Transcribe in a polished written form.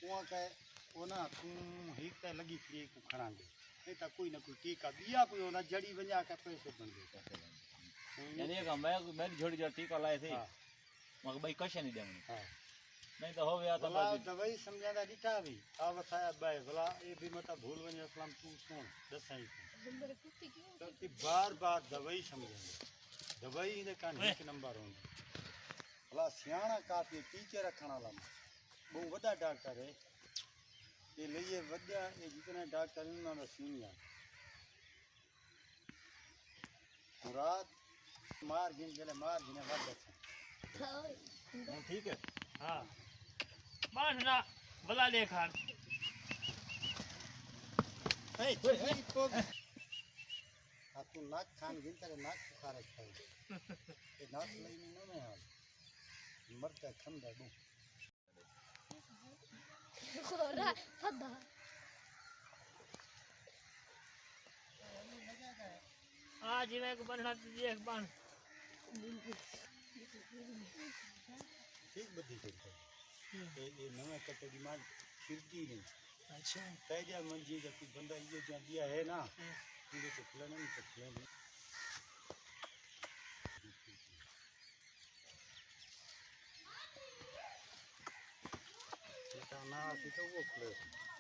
वो कहे वो ना तू ही ते लगी थी को खड़ांगे नहीं तो कोई ना कोई टीका दिया कोई ना जड़ी बजा के पैसे बन गए यानी का मैं छोड़ी जो टीका लाए थे मगर भाई कशे नहीं देमनी हां नहीं तो हो गया तो भला दवाई समझादा दिता भी आवसाया बाय भला ये भी मत भूल वने असलम तू कौन दसाई तो बार-बार दवाई समझांगे दवाई ने कान एक नंबर होंगे भला सियाणा काफी टीचर रखण वाला बहुत बड़ा डॉक्टर है ये लिए वड्या ये जितने डॉक्टर हैं उन्होंने सीनियर मुराद मार गिने वापस ठीक है हां बांधना भला देखा ए तो तू नाक खान गिन तेरे नाक सुखारे खाए ये नाक लेनी ना मैं यार मरता खंदा दो खोरा फदा आज मैं को बनना देख बांध ठीक बदी करता ये नवा कटोरी मार फिरती नहीं अच्छा तेजा मंजी जब कोई बंदा ये जो दिया है ना मुझे तो खिलाना नहीं सकता नहीं ना सी तो वो खिला